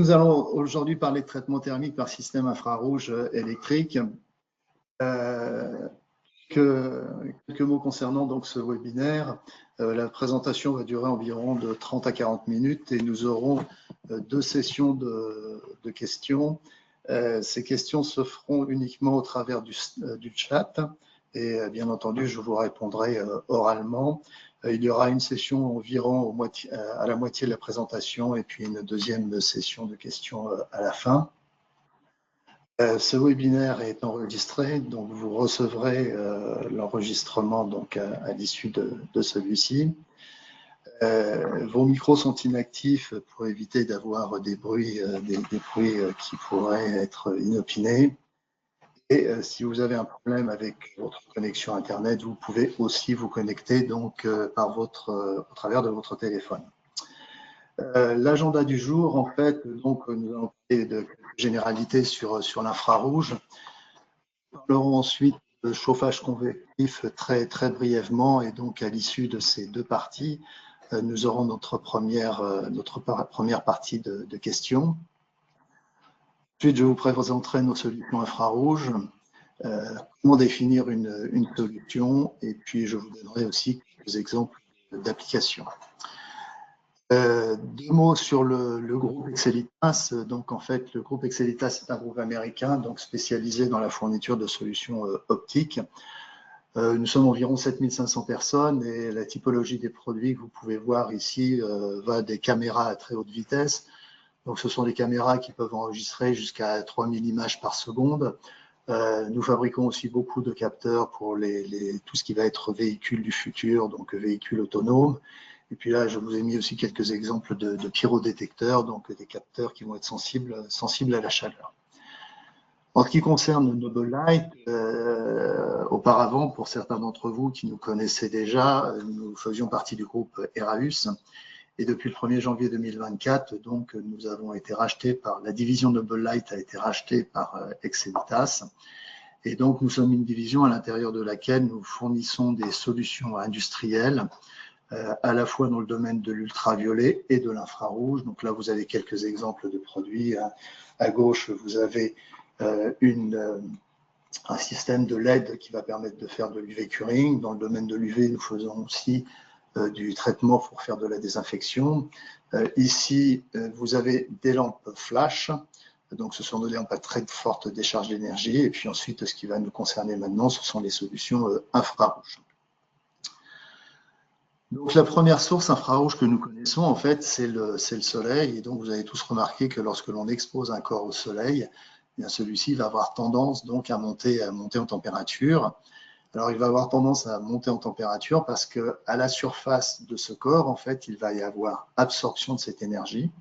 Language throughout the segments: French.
Nous allons aujourd'hui parler de traitement thermique par système infrarouge électrique. Quelques mots concernant donc ce webinaire. La présentation va durer environ de 30 à 40 minutes et nous aurons deux sessions de questions. Ces questions se feront uniquement au travers du chat et bien entendu, je vous répondrai oralement. Il y aura une session environ à la moitié de la présentation et puis une deuxième session de questions à la fin. Ce webinaire est enregistré, donc vous recevrez l'enregistrement donc à l'issue de celui-ci. Vos micros sont inactifs pour éviter d'avoir des bruits qui pourraient être inopinés. Et si vous avez un problème avec votre connexion Internet, vous pouvez aussi vous connecter donc au travers de votre téléphone. L'agenda du jour, en fait, donc nous allons parler de généralités sur l'infrarouge. Nous parlerons ensuite de chauffage convectif très brièvement, et donc à l'issue de ces deux parties, nous aurons notre première partie de questions. Ensuite, je vous présenterai nos solutions infrarouges, comment définir une solution, et puis je vous donnerai aussi quelques exemples d'applications. Deux mots sur le groupe Excelitas. Donc, en fait, le groupe Excelitas est un groupe américain donc spécialisé dans la fourniture de solutions optiques. Nous sommes environ 7500 personnes et la typologie des produits que vous pouvez voir ici va des caméras à très haute vitesse. Donc, ce sont des caméras qui peuvent enregistrer jusqu'à 3000 images par seconde. Nous fabriquons aussi beaucoup de capteurs pour tout ce qui va être véhicules du futur, donc véhicules autonomes. Et puis là, je vous ai mis aussi quelques exemples de pyrodétecteurs, donc des capteurs qui vont être sensibles à la chaleur. En ce qui concerne Noble Light, auparavant, pour certains d'entre vous qui nous connaissaient déjà, nous faisions partie du groupe Eraeus. Et depuis le 1er janvier 2024, donc, nous avons été rachetés par la division Noble Light a été rachetée par Excelitas. Et donc, nous sommes une division à l'intérieur de laquelle nous fournissons des solutions industrielles, à la fois dans le domaine de l'ultraviolet et de l'infrarouge. Donc là, vous avez quelques exemples de produits. À gauche, vous avez un système de LED qui va permettre de faire de l'UV curing. Dans le domaine de l'UV, nous faisons aussi du traitement pour faire de la désinfection. Ici, vous avez des lampes flash. Donc, ce sont des lampes à très forte décharge d'énergie. Et puis ensuite, ce qui va nous concerner maintenant, ce sont les solutions infrarouges. Donc, la première source infrarouge que nous connaissons, en fait, c'est le soleil. Et donc, vous avez tous remarqué que lorsque l'on expose un corps au soleil, celui-ci va avoir tendance donc à monter en température. Alors, il va avoir tendance à monter en température parce qu'à la surface de ce corps, en fait, il va y avoir absorption de cette énergie.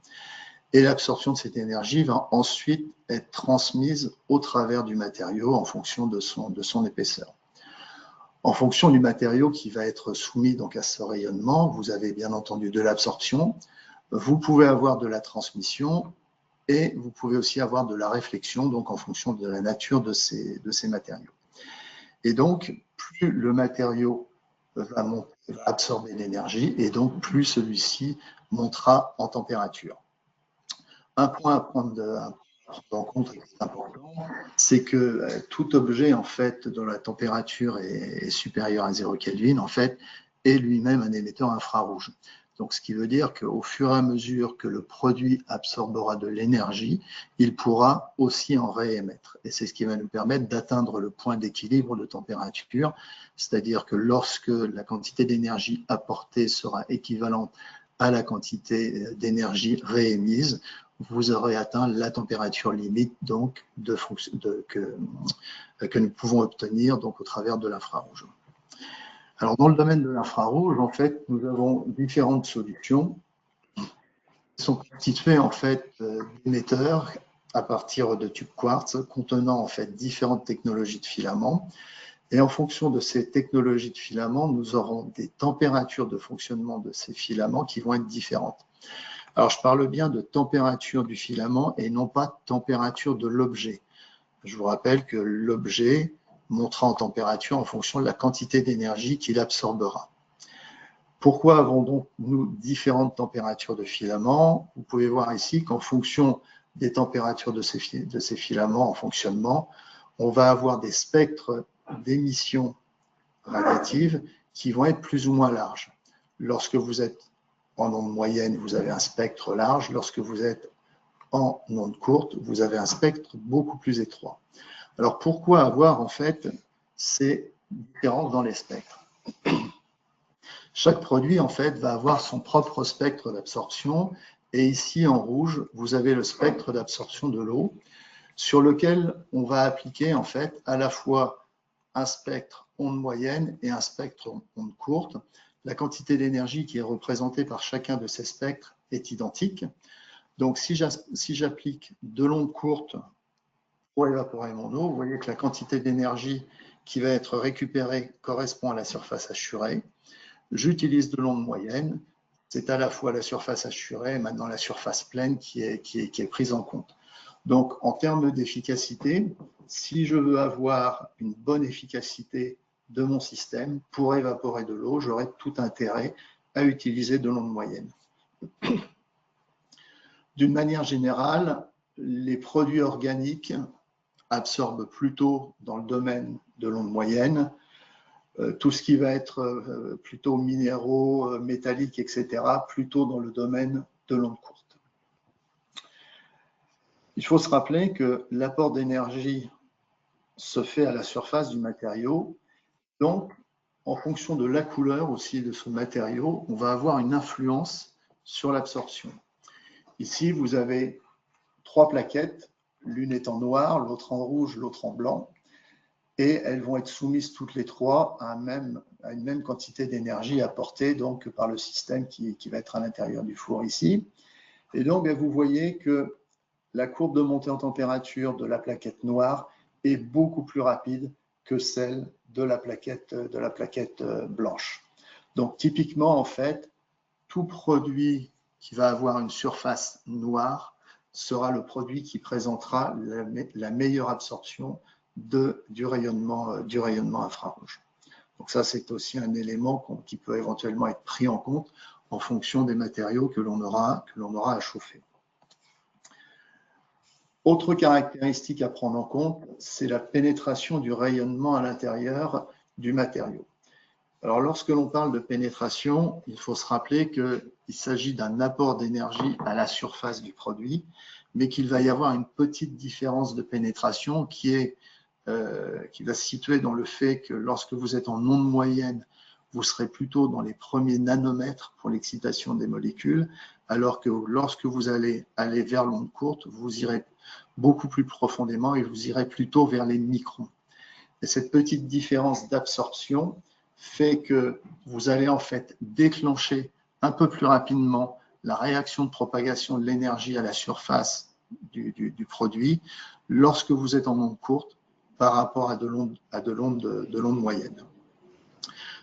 Et l'absorption de cette énergie va ensuite être transmise au travers du matériau en fonction de son épaisseur. En fonction du matériau qui va être soumis donc à ce rayonnement, vous avez bien entendu de l'absorption, vous pouvez avoir de la transmission et vous pouvez aussi avoir de la réflexion, donc en fonction de la nature de ces matériaux. Et donc, plus le matériau va absorber l'énergie et donc plus celui-ci montera en température. Un point à prendre en compte qui est important, c'est que tout objet en fait dont la température est supérieure à 0 Kelvin en fait est lui-même un émetteur infrarouge. Donc, ce qui veut dire qu'au fur et à mesure que le produit absorbera de l'énergie, il pourra aussi en réémettre. Et c'est ce qui va nous permettre d'atteindre le point d'équilibre de température, c'est-à-dire que lorsque la quantité d'énergie apportée sera équivalente à la quantité d'énergie réémise, vous aurez atteint la température limite donc, que nous pouvons obtenir donc, au travers de l'infrarouge. Alors, dans le domaine de l'infrarouge, en fait, nous avons différentes solutions qui sont constituées en fait d'émetteurs à partir de tubes quartz contenant en fait différentes technologies de filaments. Et en fonction de ces technologies de filaments, nous aurons des températures de fonctionnement de ces filaments qui vont être différentes. Alors, je parle bien de température du filament et non pas température de l'objet. Je vous rappelle que l'objet montera en température en fonction de la quantité d'énergie qu'il absorbera. Pourquoi avons donc nous différentes températures de filaments? Vous pouvez voir ici qu'en fonction des températures de ces filaments en fonctionnement, on va avoir des spectres d'émission radiative qui vont être plus ou moins larges. Lorsque vous êtes en onde moyenne, vous avez un spectre large. Lorsque vous êtes en onde courte, vous avez un spectre beaucoup plus étroit. Alors pourquoi avoir en fait ces différences dans les spectres? Chaque produit en fait va avoir son propre spectre d'absorption, et ici en rouge, vous avez le spectre d'absorption de l'eau sur lequel on va appliquer en fait à la fois un spectre onde moyenne et un spectre onde courte. La quantité d'énergie qui est représentée par chacun de ces spectres est identique. Donc si j'applique de l'onde courte pour évaporer mon eau, vous voyez que la quantité d'énergie qui va être récupérée correspond à la surface assurée. J'utilise de l'onde moyenne, c'est à la fois la surface assurée et maintenant la surface pleine qui est prise en compte. Donc, en termes d'efficacité, si je veux avoir une bonne efficacité de mon système pour évaporer de l'eau, j'aurai tout intérêt à utiliser de l'onde moyenne. D'une manière générale, les produits organiques absorbent plutôt dans le domaine de l'onde moyenne. Tout ce qui va être plutôt minéraux, métalliques, etc., plutôt dans le domaine de l'onde courte. Il faut se rappeler que l'apport d'énergie se fait à la surface du matériau. Donc, en fonction de la couleur aussi de ce matériau, on va avoir une influence sur l'absorption. Ici, vous avez 3 plaquettes, l'une est en noir, l'autre en rouge, l'autre en blanc, et elles vont être soumises toutes les 3 à une même quantité d'énergie apportée donc, par le système qui va être à l'intérieur du four ici. Et donc, vous voyez que la courbe de montée en température de la plaquette noire est beaucoup plus rapide que celle de la plaquette blanche. Donc, typiquement, en fait, tout produit qui va avoir une surface noire sera le produit qui présentera la meilleure absorption du rayonnement infrarouge. Donc ça, c'est aussi un élément qui peut éventuellement être pris en compte en fonction des matériaux que l'on aura à chauffer. Autre caractéristique à prendre en compte, c'est la pénétration du rayonnement à l'intérieur du matériau. Alors, lorsque l'on parle de pénétration, il faut se rappeler qu'il s'agit d'un apport d'énergie à la surface du produit, mais qu'il va y avoir une petite différence de pénétration qui va se situer dans le fait que lorsque vous êtes en onde moyenne, vous serez plutôt dans les premiers nanomètres pour l'excitation des molécules, alors que lorsque vous allez aller vers l'onde courte, vous irez beaucoup plus profondément et vous irez plutôt vers les microns. Et cette petite différence d'absorption fait que vous allez en fait déclencher un peu plus rapidement la réaction de propagation de l'énergie à la surface du produit lorsque vous êtes en onde courte par rapport à de l'onde moyenne.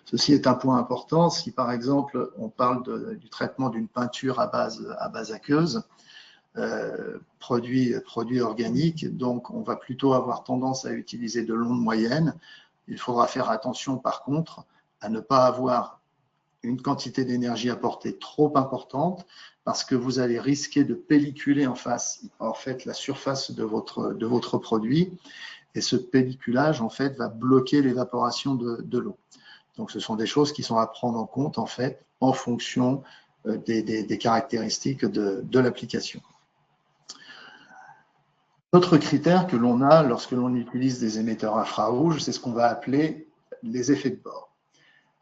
Ceci est un point important. Si par exemple on parle du traitement d'une peinture à base aqueuse, produit organique, donc on va plutôt avoir tendance à utiliser de l'onde moyenne. Il faudra faire attention par contre à ne pas avoir une quantité d'énergie apportée trop importante parce que vous allez risquer de pelliculer en fait la surface de votre produit, et ce pelliculage en fait va bloquer l'évaporation de l'eau. Donc ce sont des choses qui sont à prendre en compte en fait en fonction des caractéristiques de l'application. Autre critère que l'on a lorsque l'on utilise des émetteurs infrarouges, c'est ce qu'on va appeler les effets de bord.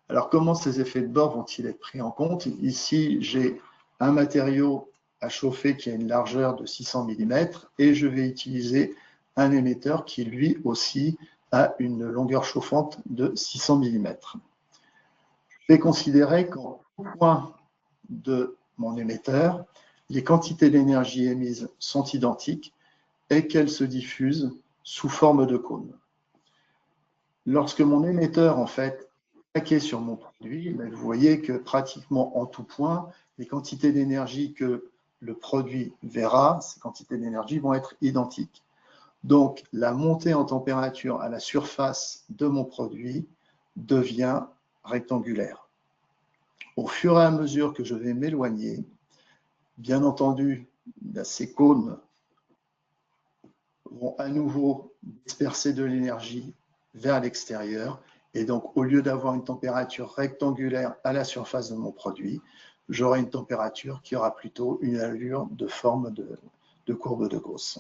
Alors, comment ces effets de bord vont-ils être pris en compte? Ici, j'ai un matériau à chauffer qui a une largeur de 600 mm et je vais utiliser un émetteur qui, lui aussi, a une longueur chauffante de 600 mm. Je vais considérer qu'en tout point de mon émetteur, les quantités d'énergie émises sont identiques et qu'elles se diffusent sous forme de cône. Lorsque mon émetteur, en fait, est plaqué sur mon produit, vous voyez que pratiquement en tout point, les quantités d'énergie que le produit verra, ces quantités d'énergie vont être identiques. Donc, la montée en température à la surface de mon produit devient rectangulaire. Au fur et à mesure que je vais m'éloigner, bien entendu, ces cônes vont à nouveau disperser de l'énergie vers l'extérieur. Et donc, au lieu d'avoir une température rectangulaire à la surface de mon produit, j'aurai une température qui aura plutôt une allure de forme de courbe de Gauss.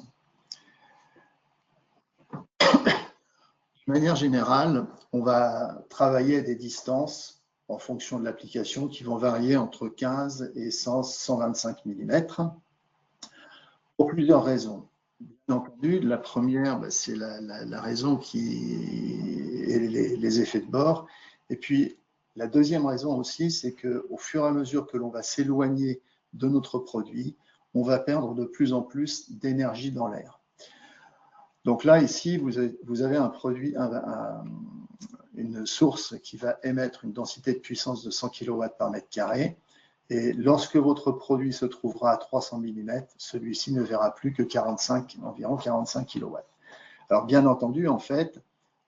De manière générale, on va travailler à des distances en fonction de l'application qui vont varier entre 15 et 125 mm pour plusieurs raisons. Bien entendu, la première, c'est la raison qui est les effets de bord. Et puis, la deuxième raison aussi, c'est qu'au fur et à mesure que l'on va s'éloigner de notre produit, on va perdre de plus en plus d'énergie dans l'air. Donc là, ici, vous avez un produit, une source qui va émettre une densité de puissance de 100 kW par mètre carré. Et lorsque votre produit se trouvera à 300 mm, celui-ci ne verra plus que environ 45 kW. Alors bien entendu, en fait,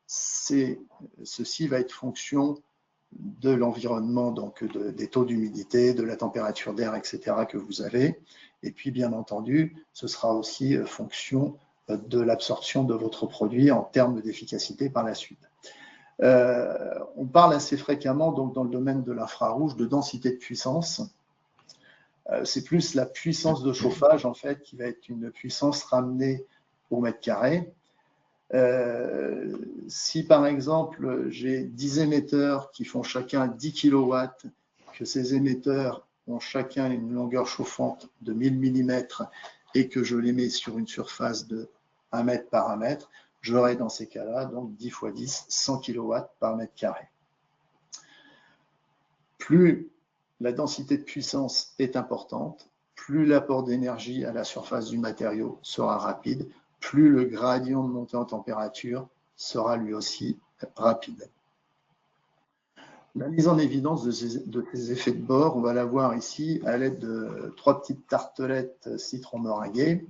ceci va être fonction de l'environnement, donc des taux d'humidité, de la température d'air, etc. que vous avez. Et puis bien entendu, ce sera aussi fonction de l'absorption de votre produit en termes d'efficacité par la suite. On parle assez fréquemment, donc, dans le domaine de l'infrarouge, de densité de puissance. C'est plus la puissance de chauffage, en fait, qui va être une puissance ramenée au mètre carré. Si, par exemple, j'ai 10 émetteurs qui font chacun 10 kW, que ces émetteurs ont chacun une longueur chauffante de 1000 mm et que je les mets sur une surface de 1 mètre par 1 mètre, j'aurai dans ces cas-là, donc 10 x 10, 100 kW par mètre carré. Plus la densité de puissance est importante, plus l'apport d'énergie à la surface du matériau sera rapide, plus le gradient de montée en température sera lui aussi rapide. La mise en évidence de ces effets de bord, on va la voir ici à l'aide de 3 petites tartelettes citron meringuées.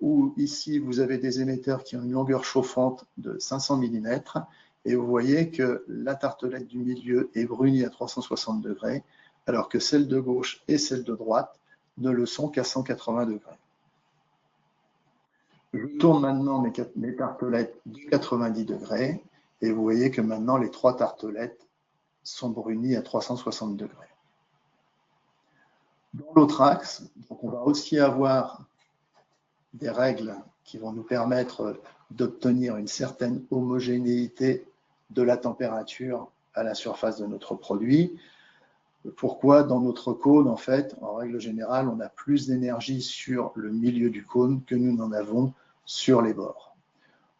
Où ici vous avez des émetteurs qui ont une longueur chauffante de 500 mm et vous voyez que la tartelette du milieu est brunie à 360 degrés alors que celle de gauche et celle de droite ne le sont qu'à 180 degrés. Je tourne maintenant mes tartelettes de 90 degrés et vous voyez que maintenant les 3 tartelettes sont brunies à 360 degrés. Dans l'autre axe, donc on va aussi avoir des règles qui vont nous permettre d'obtenir une certaine homogénéité de la température à la surface de notre produit. Pourquoi dans notre cône, en fait, en règle générale, on a plus d'énergie sur le milieu du cône que nous n'en avons sur les bords.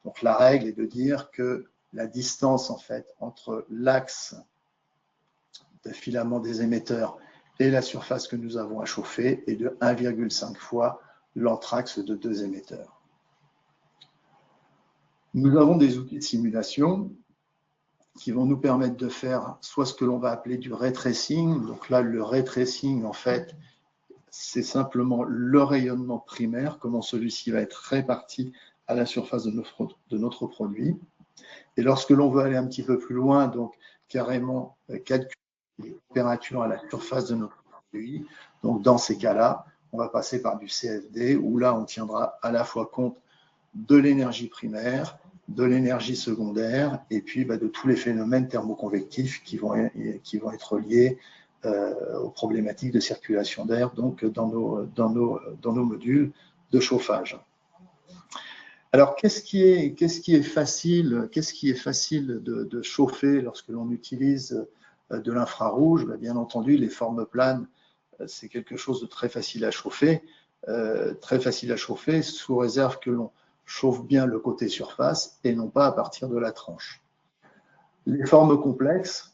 Donc la règle est de dire que la distance, en fait, entre l'axe de filament des émetteurs et la surface que nous avons à chauffer est de 1,5 fois l'anthrax de 2 émetteurs. Nous avons des outils de simulation qui vont nous permettre de faire soit ce que l'on va appeler du ray tracing. Donc là, le ray tracing, en fait, c'est simplement le rayonnement primaire, comment celui-ci va être réparti à la surface de notre produit. Et lorsque l'on veut aller un petit peu plus loin, donc carrément calculer les températures à la surface de notre produit, donc dans ces cas-là, on va passer par du CFD, où là, on tiendra à la fois compte de l'énergie primaire, de l'énergie secondaire, et puis de tous les phénomènes thermoconvectifs qui vont être liés aux problématiques de circulation d'air, donc dans nos modules de chauffage. Alors, qu'est-ce qui est facile de chauffer lorsque l'on utilise de l'infrarouge? Bien entendu, les formes planes, c'est quelque chose de très facile à chauffer sous réserve que l'on chauffe bien le côté surface et non pas à partir de la tranche. Les formes complexes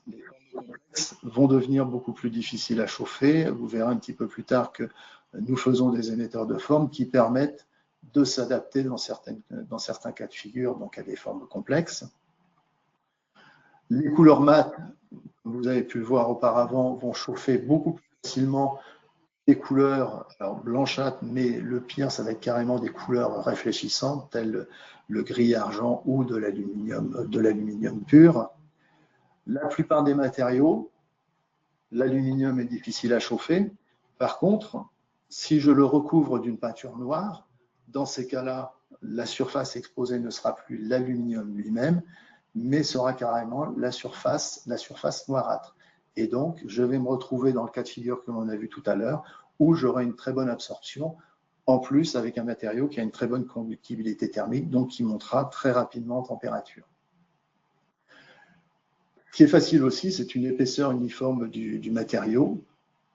vont devenir beaucoup plus difficiles à chauffer. Vous verrez un petit peu plus tard que nous faisons des émetteurs de formes qui permettent de s'adapter dans certains cas de figure, donc à des formes complexes. Les couleurs mates, comme vous avez pu le voir auparavant, vont chauffer beaucoup plus facilement des couleurs blanchâtres, mais le pire, ça va être carrément des couleurs réfléchissantes, telles le gris-argent ou de l'aluminium pur. La plupart des matériaux l'aluminium est difficile à chauffer. Par contre, si je le recouvre d'une peinture noire, dans ces cas-là, la surface exposée ne sera plus l'aluminium lui-même, mais sera carrément la surface noirâtre. Et donc, je vais me retrouver dans le cas de figure que l'on a vu tout à l'heure, où j'aurai une très bonne absorption, en plus avec un matériau qui a une très bonne conductibilité thermique, donc qui montera très rapidement en température. Ce qui est facile aussi, c'est une épaisseur uniforme du matériau,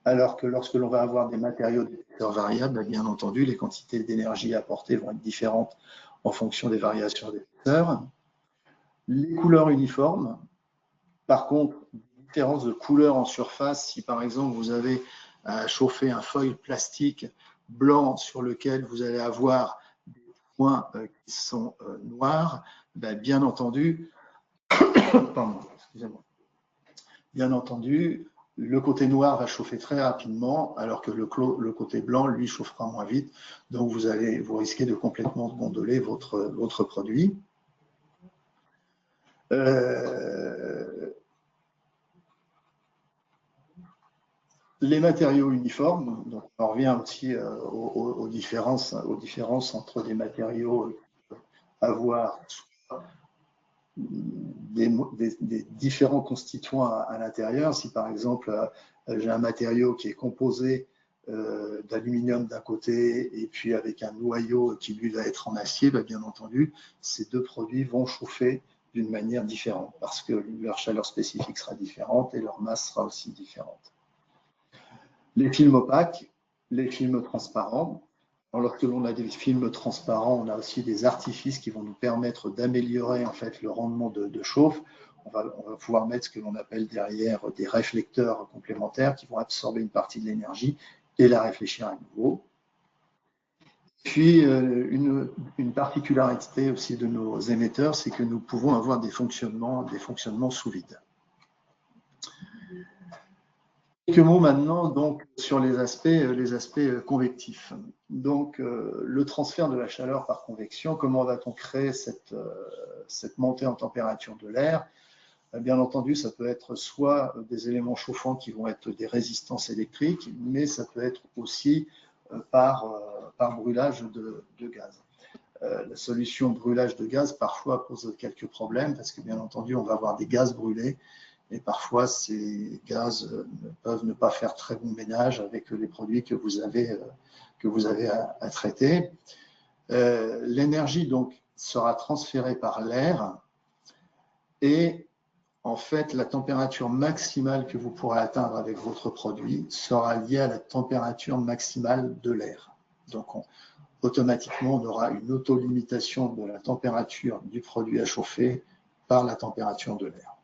alors que lorsque l'on va avoir des matériaux d'épaisseur variable, bien entendu, les quantités d'énergie apportées vont être différentes en fonction des variations d'épaisseur. Les couleurs uniformes, par contre, différence de couleur en surface, si par exemple vous avez à chauffer un foil plastique blanc sur lequel vous allez avoir des points qui sont noirs, bien entendu, pardon, excusez-moi. Bien entendu, le côté noir va chauffer très rapidement, alors que le côté blanc, lui, chauffera moins vite. Donc, vous risquez de complètement gondoler votre produit. Les matériaux uniformes, donc on revient aussi aux différences entre des matériaux à voir des différents constituants à l'intérieur. Si par exemple j'ai un matériau qui est composé d'aluminium d'un côté et puis avec un noyau qui lui va être en acier, bien entendu, ces deux produits vont chauffer d'une manière différente parce que leur chaleur spécifique sera différente et leur masse sera aussi différente. Les films opaques, les films transparents. Alors, lorsque l'on a des films transparents, on a aussi des artifices qui vont nous permettre d'améliorer en fait le rendement de chauffe. On va pouvoir mettre ce que l'on appelle derrière des réflecteurs complémentaires qui vont absorber une partie de l'énergie et la réfléchir à nouveau. Puis, une particularité aussi de nos émetteurs, c'est que nous pouvons avoir des fonctionnements sous vide. Quelques mots maintenant donc, sur les aspects convectifs. Donc, le transfert de la chaleur par convection, comment va-t-on créer cette montée en température de l'air? Bien entendu, ça peut être soit des éléments chauffants qui vont être des résistances électriques, mais ça peut être aussi par brûlage de gaz. La solution brûlage de gaz parfois pose quelques problèmes parce que bien entendu, on va avoir des gaz brûlés et parfois ces gaz peuvent ne pas faire très bon ménage avec les produits que vous avez à traiter. L'énergie donc sera transférée par l'air et en fait, la température maximale que vous pourrez atteindre avec votre produit sera liée à la température maximale de l'air. Donc, automatiquement, on aura une auto-limitation de la température du produit à chauffer par la température de l'air.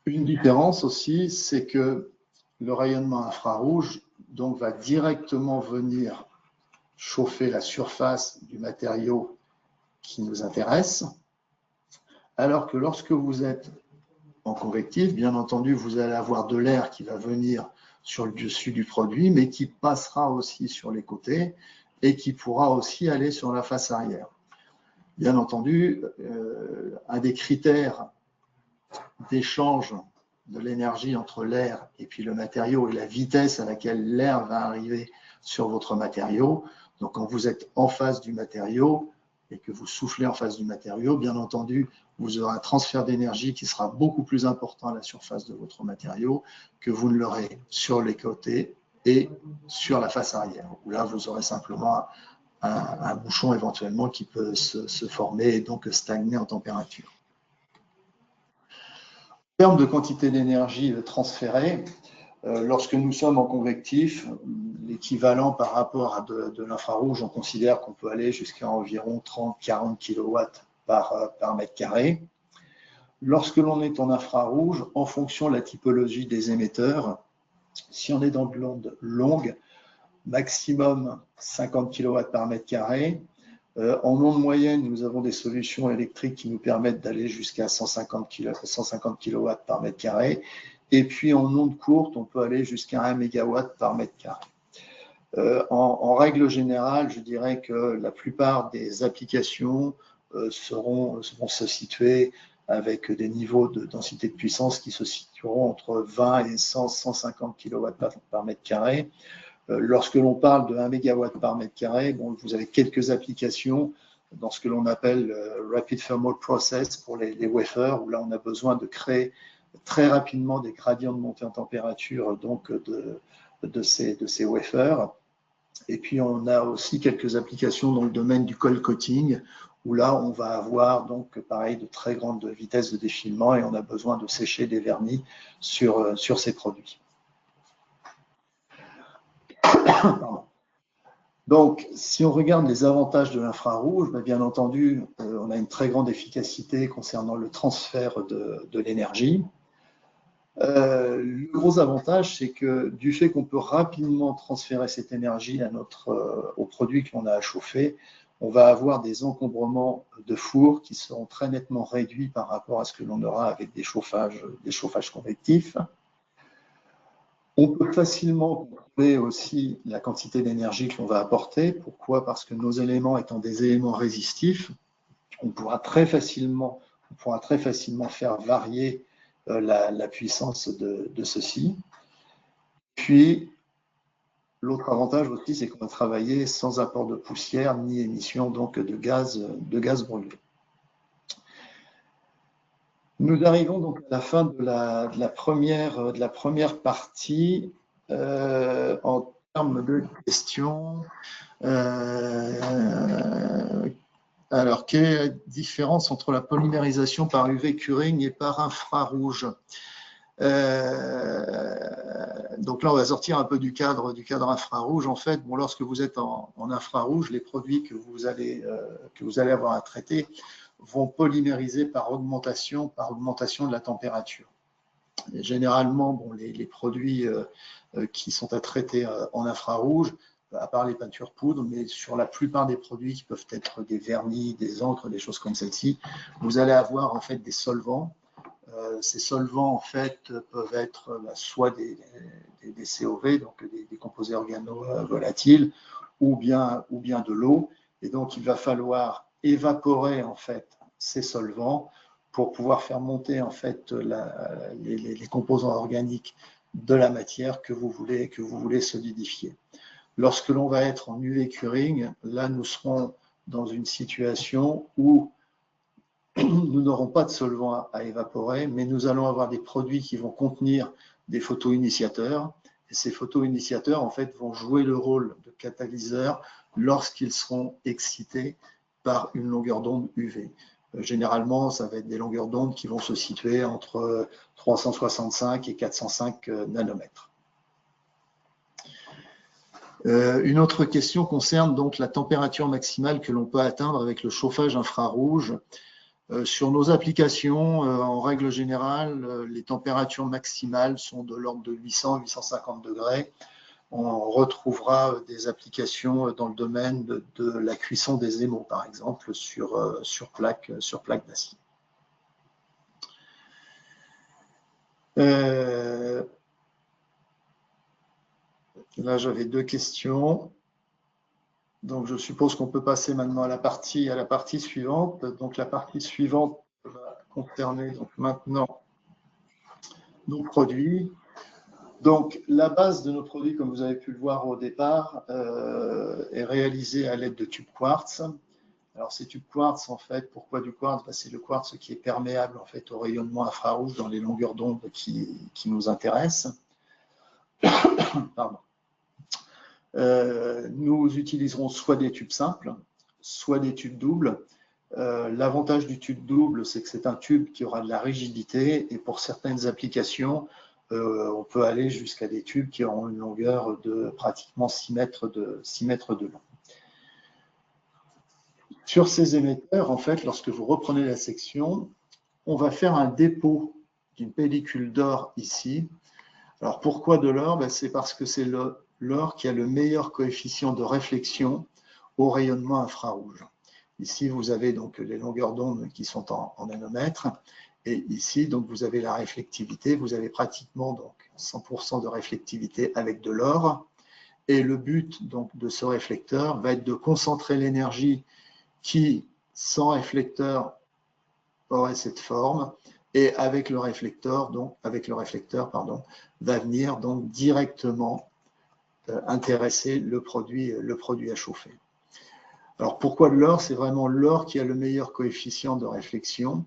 Une différence aussi, c'est que le rayonnement infrarouge donc, va directement venir chauffer la surface du matériau qui nous intéresse, alors que lorsque vous êtes en convectif, bien entendu, vous allez avoir de l'air qui va venir sur le dessus du produit, mais qui passera aussi sur les côtés et qui pourra aussi aller sur la face arrière. Bien entendu, un des critères d'échange de l'énergie entre l'air et puis le matériau et la vitesse à laquelle l'air va arriver sur votre matériau. Donc, quand vous êtes en face du matériau et que vous soufflez en face du matériau, bien entendu, vous aurez un transfert d'énergie qui sera beaucoup plus important à la surface de votre matériau que vous ne l'aurez sur les côtés et sur la face arrière, où là, vous aurez simplement un bouchon éventuellement qui peut se former et donc stagner en température. En termes de quantité d'énergie transférée, lorsque nous sommes en convectif, l'équivalent par rapport à de l'infrarouge, on considère qu'on peut aller jusqu'à environ 30-40 kW par mètre carré. Lorsque l'on est en infrarouge, en fonction de la typologie des émetteurs, si on est dans de l'onde longue, maximum 50 kW par mètre carré. En onde moyenne, nous avons des solutions électriques qui nous permettent d'aller jusqu'à 150 kW par mètre carré. Et puis en onde courte, on peut aller jusqu'à 1 MW par mètre carré. En règle générale, je dirais que la plupart des applications vont se situer avec des niveaux de densité de puissance qui se situeront entre 20 et 150 kW par mètre carré. Lorsque l'on parle de 1 MW par mètre carré, bon, vous avez quelques applications dans ce que l'on appelle Rapid Thermal Process pour les wafers, où là on a besoin de créer très rapidement des gradients de montée en température donc de ces wafers. Et puis on a aussi quelques applications dans le domaine du cold coating, où là on va avoir donc pareil de très grandes vitesses de défilement et on a besoin de sécher des vernis sur ces produits. Pardon. Donc, si on regarde les avantages de l'infrarouge, bien entendu, on a une très grande efficacité concernant le transfert de l'énergie. Le gros avantage, c'est que du fait qu'on peut rapidement transférer cette énergie au produit que l'on a à chauffer, on va avoir des encombrements de four qui seront très nettement réduits par rapport à ce que l'on aura avec des chauffages convectifs. On peut facilement contrôler aussi la quantité d'énergie que l'on va apporter. Pourquoi? Parce que nos éléments étant des éléments résistifs, on pourra très facilement faire varier la puissance de ceci. Puis, l'autre avantage aussi, c'est qu'on va travailler sans apport de poussière ni émission donc de gaz brûlé. Nous arrivons donc à la fin de la première partie en termes de questions. Alors, quelle est la différence entre la polymérisation par UV curing et par infrarouge? Donc là, on va sortir un peu du cadre infrarouge. En fait, bon, lorsque vous êtes en infrarouge, les produits que vous allez avoir à traiter vont polymériser par augmentation de la température. Et généralement, bon, les produits qui sont à traiter en infrarouge, à part les peintures poudre, mais sur la plupart des produits qui peuvent être des vernis, des encres, des choses comme celle-ci, vous allez avoir en fait des solvants. Ces solvants en fait peuvent être soit des COV, donc des composés organovolatiles, ou bien de l'eau. Et donc il va falloir évaporer en fait ces solvants pour pouvoir faire monter en fait les composants organiques de la matière que vous voulez solidifier. Lorsque l'on va être en UV curing, là nous serons dans une situation où nous n'aurons pas de solvant à évaporer, mais nous allons avoir des produits qui vont contenir des photoinitiateurs. Et ces photoinitiateurs, en fait, vont jouer le rôle de catalyseur lorsqu'ils seront excités par une longueur d'onde UV. Généralement, ça va être des longueurs d'onde qui vont se situer entre 365 et 405 nanomètres. Une autre question concerne donc la température maximale que l'on peut atteindre avec le chauffage infrarouge. Sur nos applications, en règle générale, les températures maximales sont de l'ordre de 800-850 degrés. On retrouvera des applications dans le domaine de la cuisson des émaux, par exemple, sur plaque d'acier. Là, j'avais deux questions. Donc, je suppose qu'on peut passer maintenant à la partie suivante. Donc, la partie suivante va concerner donc, maintenant nos produits. Donc, la base de nos produits, comme vous avez pu le voir au départ, est réalisée à l'aide de tubes quartz. Alors, ces tubes quartz, en fait, pourquoi du quartz? C'est le quartz qui est perméable en fait, au rayonnement infrarouge dans les longueurs d'onde qui nous intéressent. Pardon. Nous utiliserons soit des tubes simples, soit des tubes doubles. L'avantage du tube double, c'est que c'est un tube qui aura de la rigidité et pour certaines applications, on peut aller jusqu'à des tubes qui auront une longueur de pratiquement 6 mètres de long. Sur ces émetteurs, en fait, lorsque vous reprenez la section, on va faire un dépôt d'une pellicule d'or ici. Alors pourquoi de l'or? C'est parce que c'est l'or qui a le meilleur coefficient de réflexion au rayonnement infrarouge. Ici, vous avez donc les longueurs d'onde qui sont en nanomètres. Et ici, donc, vous avez la réflectivité. Vous avez pratiquement donc 100% de réflectivité avec de l'or. Et le but donc, de ce réflecteur va être de concentrer l'énergie qui, sans réflecteur, aurait cette forme et avec le réflecteur, va venir donc directement intéresser le produit à chauffer. Alors pourquoi de l'or? C'est vraiment l'or qui a le meilleur coefficient de réflexion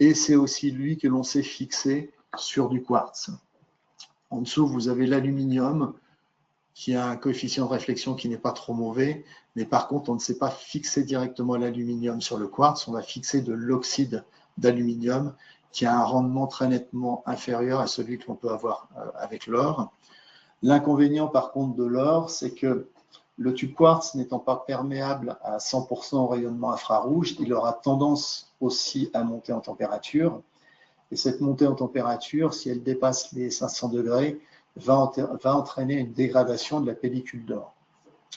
et c'est aussi lui que l'on sait fixer sur du quartz. En dessous, vous avez l'aluminium qui a un coefficient de réflexion qui n'est pas trop mauvais, mais par contre, on ne sait pas fixer directement l'aluminium sur le quartz, on va fixer de l'oxyde d'aluminium qui a un rendement très nettement inférieur à celui que l'on peut avoir avec l'or. L'inconvénient par contre de l'or, c'est que le tube quartz n'étant pas perméable à 100% au rayonnement infrarouge, il aura tendance aussi à monter en température. Et cette montée en température, si elle dépasse les 500 degrés, va entraîner une dégradation de la pellicule d'or.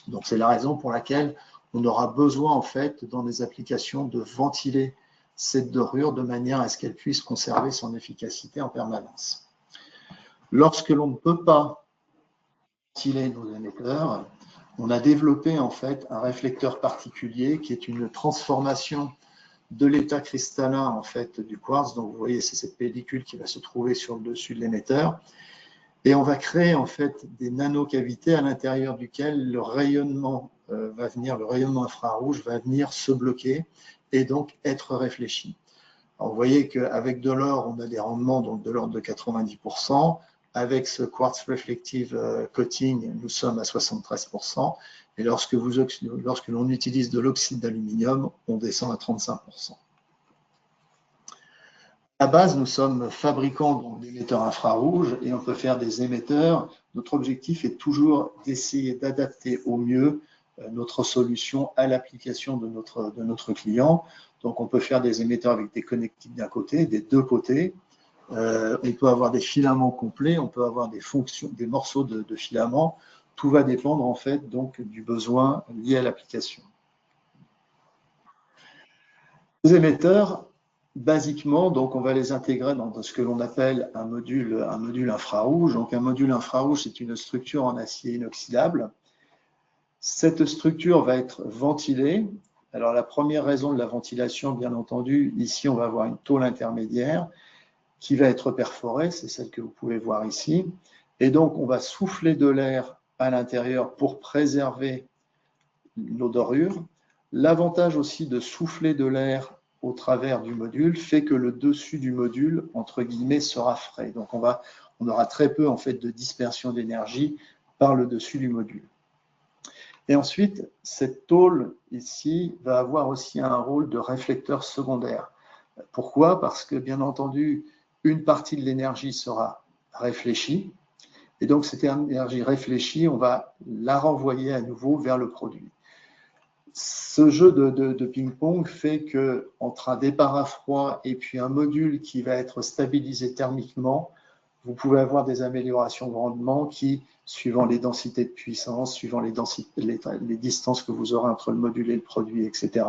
Donc c'est la raison pour laquelle on aura besoin en fait dans des applications de ventiler cette dorure de manière à ce qu'elle puisse conserver son efficacité en permanence. Lorsque l'on ne peut pas ventiler nos émetteurs, on a développé en fait un réflecteur particulier qui est une transformation de l'état cristallin en fait du quartz. Donc vous voyez, c'est cette pellicule qui va se trouver sur le dessus de l'émetteur. Et on va créer en fait des nanocavités à l'intérieur duquel le rayonnement va venir, le rayonnement infrarouge va venir se bloquer et donc être réfléchi. Alors vous voyez qu'avec de l'or, on a des rendements donc de l'ordre de 90%. Avec ce quartz reflective coating, nous sommes à 73%. Et lorsque l'on utilise de l'oxyde d'aluminium, on descend à 35%. À la base, nous sommes fabricants d'émetteurs infrarouges et on peut faire des émetteurs. Notre objectif est toujours d'essayer d'adapter au mieux notre solution à l'application de notre client. Donc, on peut faire des émetteurs avec des connectiques d'un côté, des deux côtés. On peut avoir des filaments complets, on peut avoir des morceaux de filaments. Tout va dépendre en fait donc du besoin lié à l'application. Les émetteurs, basiquement, donc on va les intégrer dans ce que l'on appelle un module infrarouge. Donc un module infrarouge, c'est une structure en acier inoxydable. Cette structure va être ventilée. Alors la première raison de la ventilation, bien entendu, ici on va avoir une tôle intermédiaire qui va être perforée, c'est celle que vous pouvez voir ici. Et donc on va souffler de l'air à l'intérieur pour préserver nos dorures. L'avantage aussi de souffler de l'air au travers du module fait que le dessus du module, entre guillemets, sera frais. Donc on aura très peu en fait de dispersion d'énergie par le dessus du module. Et ensuite, cette tôle ici va avoir aussi un rôle de réflecteur secondaire. Pourquoi? Parce que bien entendu, une partie de l'énergie sera réfléchie. Et donc cette énergie réfléchie, on va la renvoyer à nouveau vers le produit. Ce jeu de ping-pong fait qu'entre un départ à froid et puis un module qui va être stabilisé thermiquement, vous pouvez avoir des améliorations de rendement qui, suivant les densités de puissance, suivant les distances que vous aurez entre le module et le produit, etc.,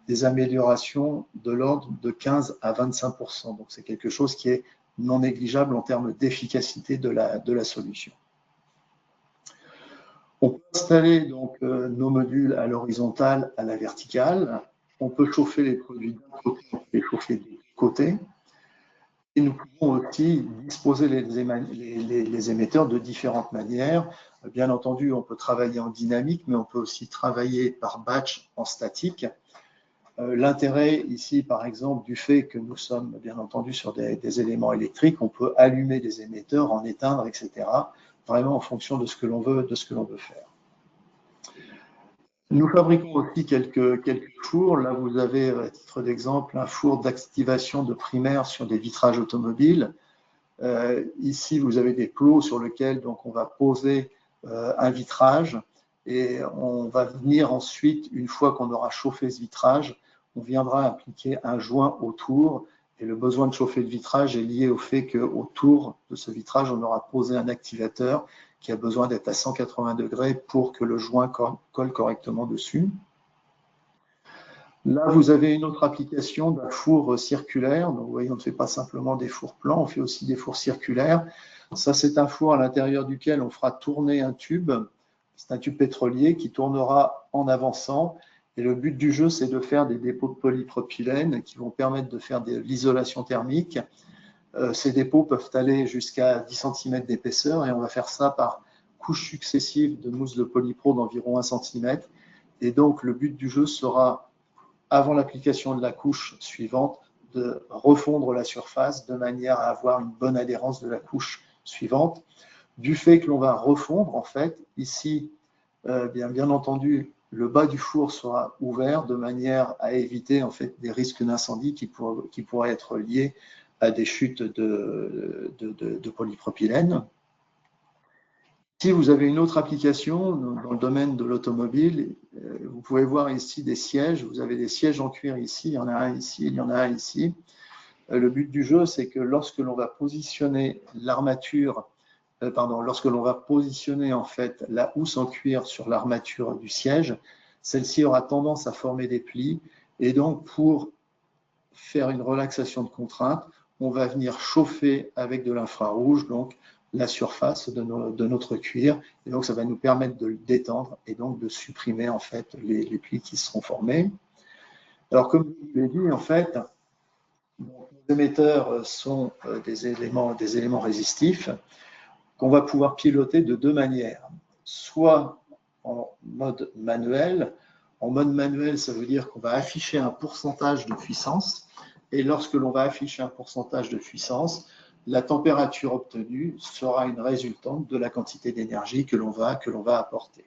des améliorations de l'ordre de 15 à 25%. Donc c'est quelque chose qui est non négligeable en termes d'efficacité de la solution. On peut installer donc nos modules à l'horizontale, à la verticale. On peut chauffer les produits d'un côté, on peut les chauffer des côtés. Et nous pouvons aussi disposer les émetteurs de différentes manières. Bien entendu, on peut travailler en dynamique, mais on peut aussi travailler par batch en statique. L'intérêt ici, par exemple, du fait que nous sommes bien entendu sur des éléments électriques, on peut allumer des émetteurs, en éteindre, etc., vraiment en fonction de ce que l'on veut faire. Nous fabriquons aussi quelques fours. Là, vous avez, à titre d'exemple, un four d'activation de primaire sur des vitrages automobiles. Ici, vous avez des plots sur lesquels donc, on va poser un vitrage et on va venir ensuite, une fois qu'on aura chauffé ce vitrage, on viendra appliquer un joint autour. Et le besoin de chauffer le vitrage est lié au fait qu'autour de ce vitrage, on aura posé un activateur qui a besoin d'être à 180 degrés pour que le joint colle correctement dessus. Là, vous avez une autre application d'un four circulaire. Donc, vous voyez, on ne fait pas simplement des fours plans, on fait aussi des fours circulaires. Ça, c'est un four à l'intérieur duquel on fera tourner un tube. C'est un tube pétrolier qui tournera en avançant Et le but du jeu, c'est de faire des dépôts de polypropylène qui vont permettre de faire de l'isolation thermique. Ces dépôts peuvent aller jusqu'à 10 cm d'épaisseur et on va faire ça par couches successives de mousse de polypro d'environ 1 cm. Et donc, le but du jeu sera, avant l'application de la couche suivante, de refondre la surface de manière à avoir une bonne adhérence de la couche suivante. Du fait que l'on va refondre, en fait, ici, bien entendu, le bas du four sera ouvert de manière à éviter en fait des risques d'incendie qui pourraient être liés à des chutes de polypropylène. Si vous avez une autre application dans le domaine de l'automobile, vous pouvez voir ici des sièges. Vous avez des sièges en cuir ici, il y en a un ici, il y en a un ici. Le but du jeu, c'est que lorsque l'on va positionner l'armature, lorsque l'on va positionner en fait la housse en cuir sur l'armature du siège, celle-ci aura tendance à former des plis. Et donc, pour faire une relaxation de contrainte, on va venir chauffer avec de l'infrarouge donc la surface de notre cuir. Et donc, ça va nous permettre de le détendre et donc de supprimer en fait les plis qui seront formés. Alors, comme je vous l'ai dit, en fait, les émetteurs sont des éléments résistifs qu'on va pouvoir piloter de deux manières. Soit en mode manuel. En mode manuel, ça veut dire qu'on va afficher un pourcentage de puissance. Et lorsque l'on va afficher un pourcentage de puissance, la température obtenue sera une résultante de la quantité d'énergie que l'on va apporter.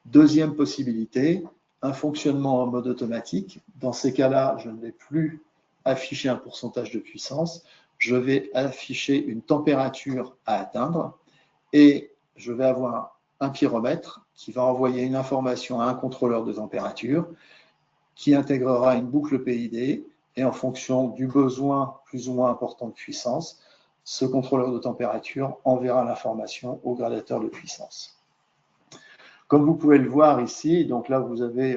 Deuxième possibilité, un fonctionnement en mode automatique. Dans ces cas-là, je ne vais plus afficher un pourcentage de puissance, je vais afficher une température à atteindre et je vais avoir un pyromètre qui va envoyer une information à un contrôleur de température qui intégrera une boucle PID et en fonction du besoin plus ou moins important de puissance, ce contrôleur de température enverra l'information au gradateur de puissance. Comme vous pouvez le voir ici, donc là vous avez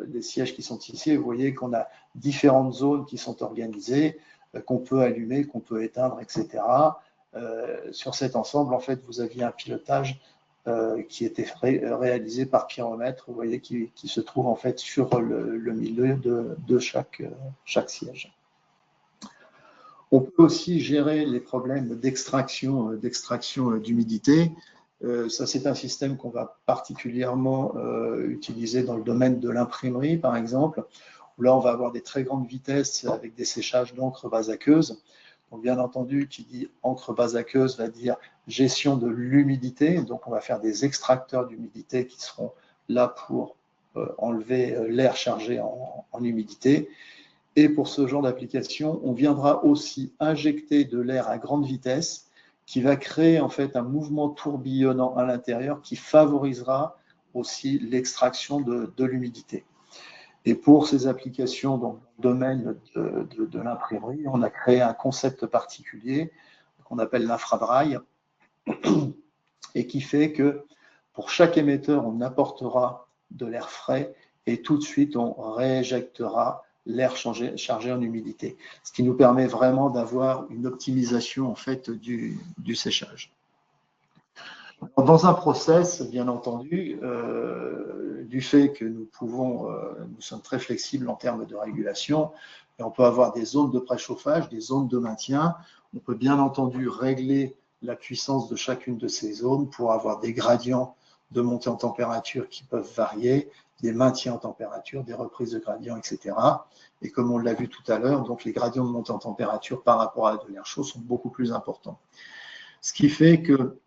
les sièges qui sont ici, et vous voyez qu'on a différentes zones qui sont organisées, qu'on peut allumer, qu'on peut éteindre, etc. Sur cet ensemble, en fait, vous aviez un pilotage qui était réalisé par pyromètre, vous voyez, qui se trouve en fait sur le milieu de chaque siège. On peut aussi gérer les problèmes d'extraction d'humidité. Ça, c'est un système qu'on va particulièrement utiliser dans le domaine de l'imprimerie, par exemple, où là, on va avoir des très grandes vitesses avec des séchages d'encre base aqueuse. Donc, bien entendu, qui dit encre base aqueuse va dire gestion de l'humidité. Donc, on va faire des extracteurs d'humidité qui seront là pour enlever l'air chargé en humidité. Et pour ce genre d'application, on viendra aussi injecter de l'air à grande vitesse qui va créer en fait un mouvement tourbillonnant à l'intérieur qui favorisera aussi l'extraction de l'humidité. Et pour ces applications dans le domaine de l'imprimerie, on a créé un concept particulier qu'on appelle l'infrabraille et qui fait que pour chaque émetteur, on apportera de l'air frais et tout de suite, on rééjectera l'air chargé en humidité, ce qui nous permet vraiment d'avoir une optimisation en fait du séchage. Dans un process, bien entendu, du fait que nous sommes très flexibles en termes de régulation, et on peut avoir des zones de préchauffage, des zones de maintien. On peut bien entendu régler la puissance de chacune de ces zones pour avoir des gradients de montée en température qui peuvent varier, des maintiens en température, des reprises de gradients, etc. Et comme on l'a vu tout à l'heure, donc les gradients de montée en température par rapport à de l'air chaud sont beaucoup plus importants. Ce qui fait que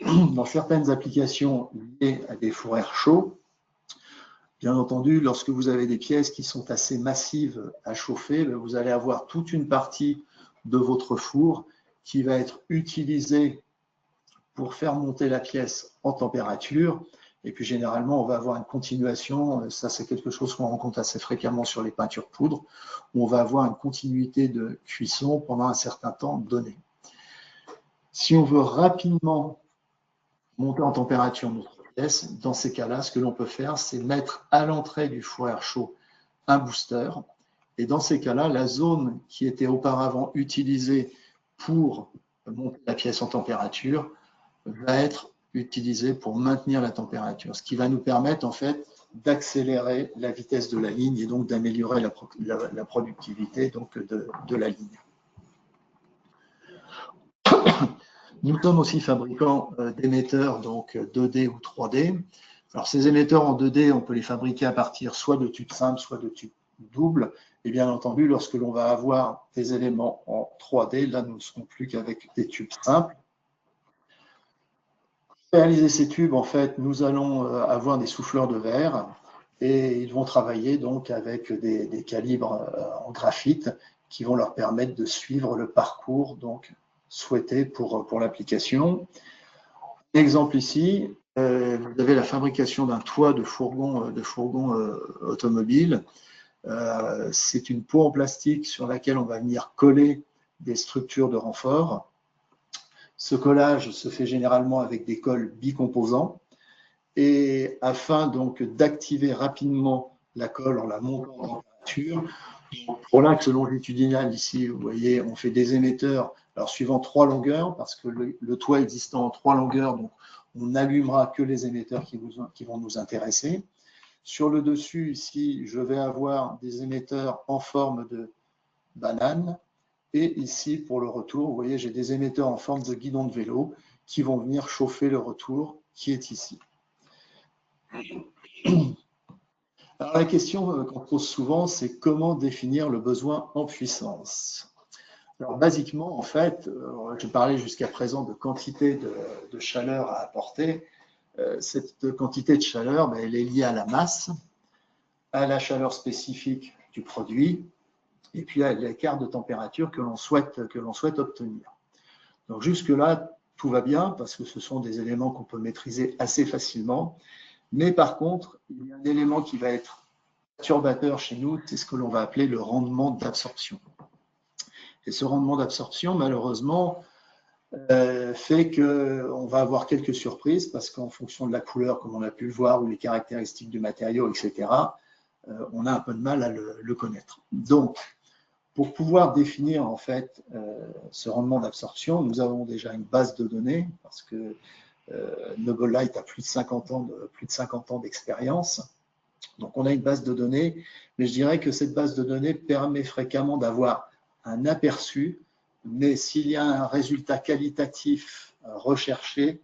dans certaines applications liées à des fours air chauds, bien entendu, lorsque vous avez des pièces qui sont assez massives à chauffer, vous allez avoir toute une partie de votre four qui va être utilisée pour faire monter la pièce en température. Et puis généralement, on va avoir une continuation, ça c'est quelque chose qu'on rencontre assez fréquemment sur les peintures poudre, où on va avoir une continuité de cuisson pendant un certain temps donné. Si on veut rapidement monter en température notre pièce, dans ces cas-là, ce que l'on peut faire, c'est mettre à l'entrée du four air chaud un booster. Et dans ces cas-là, la zone qui était auparavant utilisée pour monter la pièce en température va être utilisée pour maintenir la température, ce qui va nous permettre en fait d'accélérer la vitesse de la ligne et donc d'améliorer la productivité donc de la ligne. Nous sommes aussi fabricants d'émetteurs donc 2D ou 3D. Alors ces émetteurs en 2D, on peut les fabriquer à partir soit de tubes simples, soit de tubes doubles. Et bien entendu, lorsque l'on va avoir des éléments en 3D, là nous ne serons plus qu'avec des tubes simples. Pour réaliser ces tubes, en fait, nous allons avoir des souffleurs de verre et ils vont travailler donc avec des calibres en graphite qui vont leur permettre de suivre le parcours donc souhaité pour l'application. Exemple ici, vous avez la fabrication d'un toit de fourgon automobile. C'est une peau en plastique sur laquelle on va venir coller des structures de renfort. Ce collage se fait généralement avec des cols bicomposants et afin donc d'activer rapidement la colle en la montant en température. Pour l'axe longitudinal ici, vous voyez, on fait des émetteurs alors suivant 3 longueurs parce que le toit existant en 3 longueurs, donc on n'allumera que les émetteurs qui vont nous intéresser. Sur le dessus ici, je vais avoir des émetteurs en forme de banane. Et ici, pour le retour, vous voyez, j'ai des émetteurs en forme de guidon de vélo qui vont venir chauffer le retour qui est ici. Alors, la question qu'on pose souvent, c'est comment définir le besoin en puissance. Alors, basiquement, en fait, je parlais jusqu'à présent de quantité de chaleur à apporter. Cette quantité de chaleur, elle est liée à la masse, à la chaleur spécifique du produit, et puis à l'écart de température que l'on souhaite obtenir. Donc jusque-là, tout va bien parce que ce sont des éléments qu'on peut maîtriser assez facilement. Mais par contre, il y a un élément qui va être perturbateur chez nous, c'est ce que l'on va appeler le rendement d'absorption. Et ce rendement d'absorption, malheureusement, fait qu'on va avoir quelques surprises parce qu'en fonction de la couleur, comme on a pu le voir, ou les caractéristiques du matériau, etc., on a un peu de mal à le connaître. Donc, pour pouvoir définir en fait ce rendement d'absorption, nous avons déjà une base de données parce que Noble Light a plus de 50 ans d'expérience. Donc on a une base de données, mais je dirais que cette base de données permet fréquemment d'avoir un aperçu, mais s'il y a un résultat qualitatif recherché,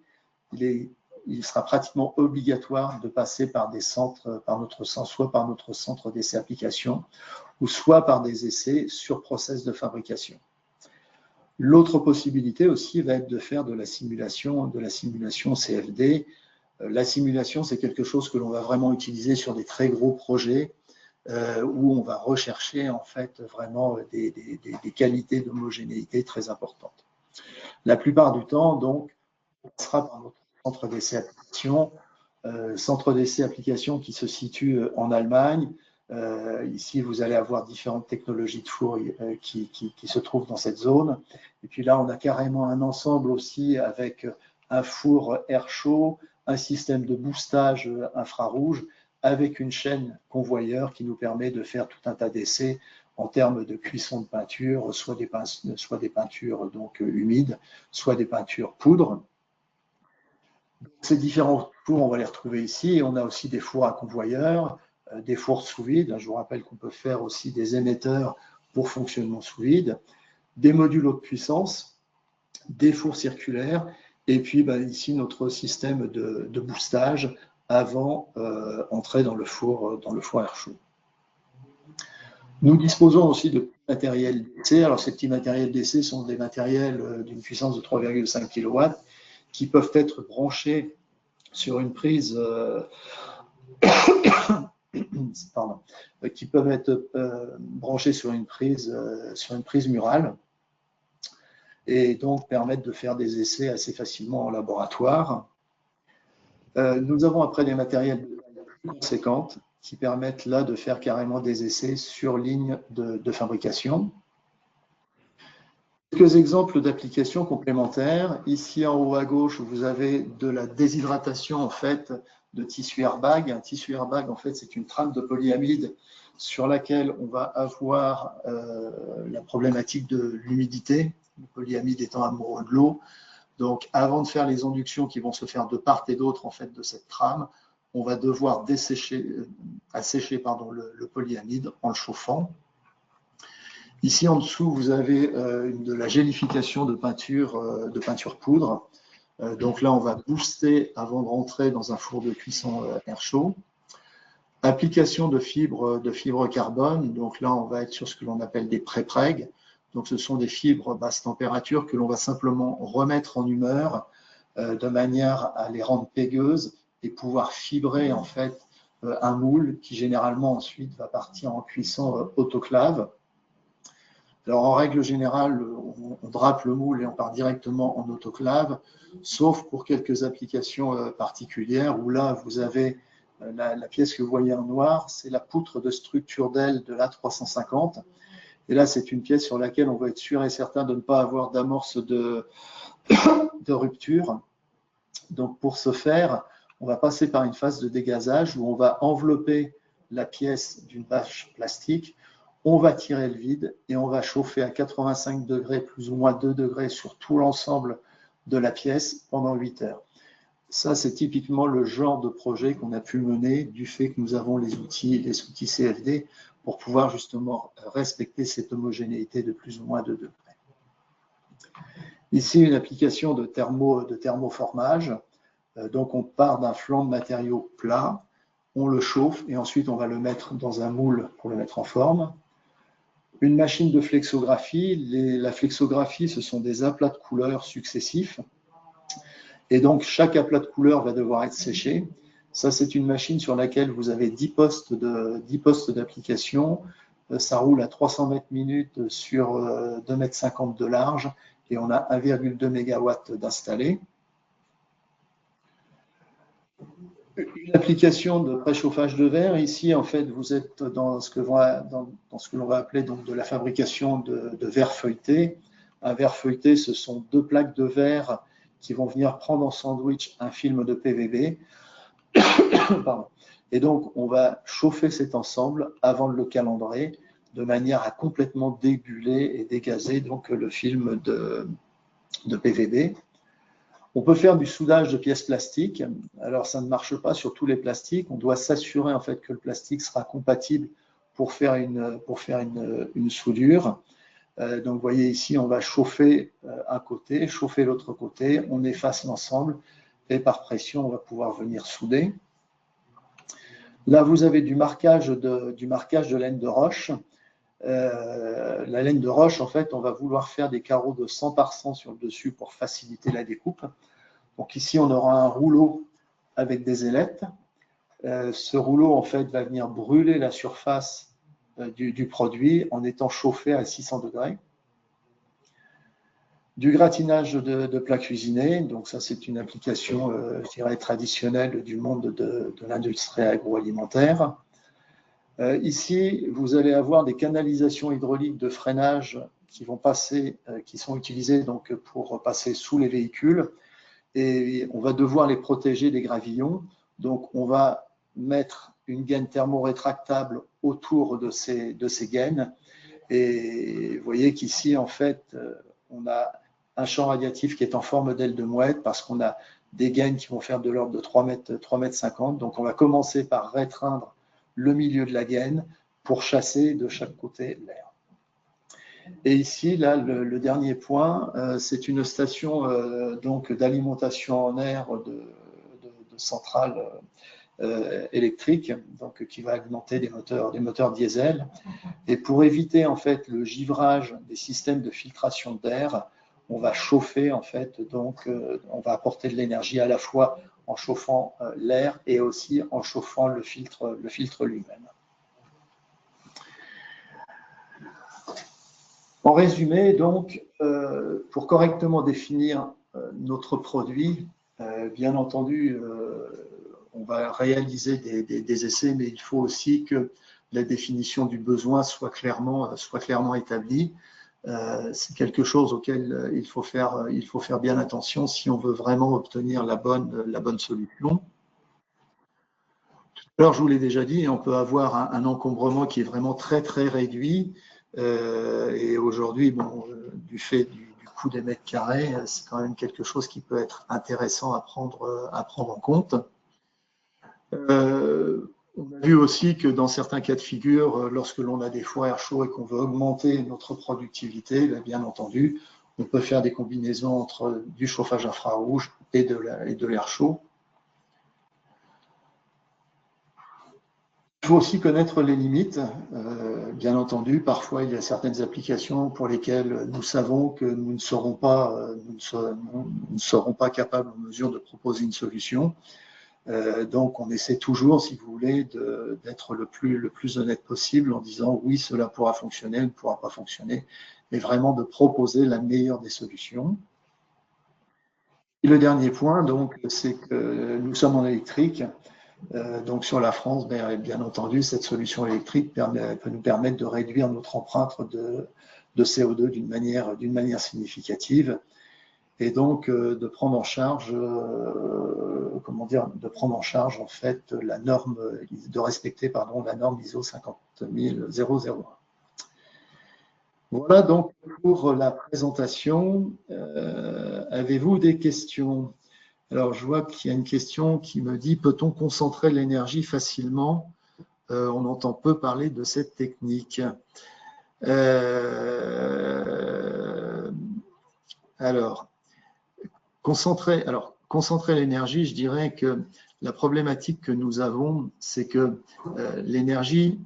il sera pratiquement obligatoire de passer par des centres, soit par notre centre d'essai application, ou soit par des essais sur process de fabrication. L'autre possibilité aussi va être de faire de la simulation CFD. La simulation, c'est quelque chose que l'on va vraiment utiliser sur des très gros projets où on va rechercher en fait vraiment des qualités d'homogénéité très importantes. La plupart du temps, donc, on passera par notre centre d'essai application qui se situe en Allemagne. Ici, vous allez avoir différentes technologies de four qui se trouvent dans cette zone. Et puis là, on a carrément un ensemble aussi avec un four air chaud, un système de boostage infrarouge avec une chaîne convoyeur qui nous permet de faire tout un tas d'essais en termes de cuisson de peinture, soit des peintures donc humides, soit des peintures poudre. Ces différents fours, on va les retrouver ici. Et on a aussi des fours à convoyeur, des fours sous vide. Je vous rappelle qu'on peut faire aussi des émetteurs pour fonctionnement sous vide, des modules haute puissance, des fours circulaires, et puis ici notre système de boostage avant entrer dans le four air chaud. Nous disposons aussi de petits matériels d'essai. Alors ces petits matériels d'essai sont des matériels d'une puissance de 3,5 kW qui peuvent être branchés sur une prise murale et donc permettre de faire des essais assez facilement en laboratoire. Nous avons après des matériels de taille plus conséquente qui permettent là de faire carrément des essais sur ligne de fabrication. Quelques exemples d'applications complémentaires. Ici en haut à gauche, vous avez de la déshydratation en fait de tissu airbag. Un tissu airbag, en fait, c'est une trame de polyamide sur laquelle on va avoir la problématique de l'humidité, le polyamide étant amoureux de l'eau. Donc, avant de faire les inductions qui vont se faire de part et d'autre en fait de cette trame, on va devoir assécher le polyamide en le chauffant. Ici en dessous, vous avez de la gélification de peinture poudre. Donc là, on va booster avant de rentrer dans un four de cuisson air chaud. Application de fibres carbone. Donc là, on va être sur ce que l'on appelle des pré-preg. Donc ce sont des fibres basse température que l'on va simplement remettre en humeur de manière à les rendre pégueuses et pouvoir fibrer en fait un moule qui généralement ensuite va partir en cuisson autoclave. Alors en règle générale, on drape le moule et on part directement en autoclave, sauf pour quelques applications particulières où là vous avez la pièce que vous voyez en noir, c'est la poutre de structure d'aile de l'A350. Et là, c'est une pièce sur laquelle on va être sûr et certain de ne pas avoir d'amorce de rupture. Donc pour ce faire, on va passer par une phase de dégazage où on va envelopper la pièce d'une bâche plastique, on va tirer le vide et on va chauffer à 85 degrés, plus ou moins 2 degrés sur tout l'ensemble de la pièce pendant 8 heures. Ça, c'est typiquement le genre de projet qu'on a pu mener du fait que nous avons les outils CFD pour pouvoir justement respecter cette homogénéité de plus ou moins 2 degrés. Ici, une application de thermoformage. Donc, on part d'un flanc de matériau plat, on le chauffe et ensuite on va le mettre dans un moule pour le mettre en forme. Une machine de flexographie. La flexographie, ce sont des aplats de couleurs successifs. Et donc, chaque aplat de couleur va devoir être séché. Ça, c'est une machine sur laquelle vous avez 10 postes d'application. Ça roule à 300 mètres minutes sur 2,50 mètres de large et on a 1,2 MW d'installé. Une application de préchauffage de verre. Ici, en fait, vous êtes dans ce que l'on va appeler donc de la fabrication de verre feuilleté. Un verre feuilleté, ce sont 2 plaques de verre qui vont venir prendre en sandwich un film de PVB. Et donc, on va chauffer cet ensemble avant de le calendrer de manière à complètement dégueuler et dégazer donc, le film de PVB. On peut faire du soudage de pièces plastiques. Alors, ça ne marche pas sur tous les plastiques. On doit s'assurer en fait que le plastique sera compatible pour faire une soudure. Donc, vous voyez ici, on va chauffer un côté, chauffer l'autre côté, on efface l'ensemble et par pression, on va pouvoir venir souder. Là, vous avez du marquage de laine de roche. La laine de roche, en fait, on va vouloir faire des carreaux de 100 par 100 sur le dessus pour faciliter la découpe. Donc ici, on aura un rouleau avec des ailettes. Ce rouleau, en fait, va venir brûler la surface du produit en étant chauffé à 600 degrés. Du gratinage de plats cuisinés, donc ça c'est une application je dirais, traditionnelle du monde de l'industrie agroalimentaire. Ici, vous allez avoir des canalisations hydrauliques de freinage qui vont passer, qui sont utilisées donc, pour passer sous les véhicules et on va devoir les protéger des gravillons. Donc on va mettre une gaine thermorétractable autour de ces gaines. Et vous voyez qu'ici, en fait, on a un champ radiatif qui est en forme d'aile de mouette parce qu'on a des gaines qui vont faire de l'ordre de 3,50 mètres. Donc, on va commencer par restreindre le milieu de la gaine pour chasser de chaque côté l'air. Et ici, là, le dernier point, c'est une station donc d'alimentation en air de centrale électrique, donc qui va alimenter des moteurs diesel. Et pour éviter en fait le givrage des systèmes de filtration d'air, on va chauffer en fait, donc on va apporter de l'énergie à la fois en chauffant l'air et aussi en chauffant le filtre lui-même. En résumé, donc, pour correctement définir notre produit, bien entendu, on va réaliser des essais, mais il faut aussi que la définition du besoin soit clairement établie. C'est quelque chose auquel il faut faire bien attention si on veut vraiment obtenir la bonne solution. Alors, je vous l'ai déjà dit, on peut avoir un encombrement qui est vraiment très, très réduit. Et aujourd'hui, bon, du fait du coût des mètres carrés, c'est quand même quelque chose qui peut être intéressant à prendre en compte. On a vu aussi que dans certains cas de figure, lorsque l'on a des fours chauds et qu'on veut augmenter notre productivité, bien entendu, on peut faire des combinaisons entre du chauffage infrarouge et de l'air chaud. Il faut aussi connaître les limites. Bien entendu, parfois il y a certaines applications pour lesquelles nous savons que nous ne serons pas capables en mesure de proposer une solution. Donc on essaie toujours, si vous voulez, d'être le plus honnête possible en disant oui, cela pourra fonctionner, ne pourra pas fonctionner, mais vraiment de proposer la meilleure des solutions. Et le dernier point, donc, c'est que nous sommes en électrique. Donc sur la France, bien entendu, cette solution électrique peut nous permettre de réduire notre empreinte de CO2 d'une manière significative, et donc de prendre en charge, en fait la norme, de respecter la norme ISO 50001. Voilà donc pour la présentation. Avez-vous des questions? Alors, je vois qu'il y a une question qui me dit « Peut-on concentrer l'énergie facilement ?» On entend peu parler de cette technique. Alors, concentrer l'énergie, je dirais que la problématique que nous avons, c'est que l'énergie,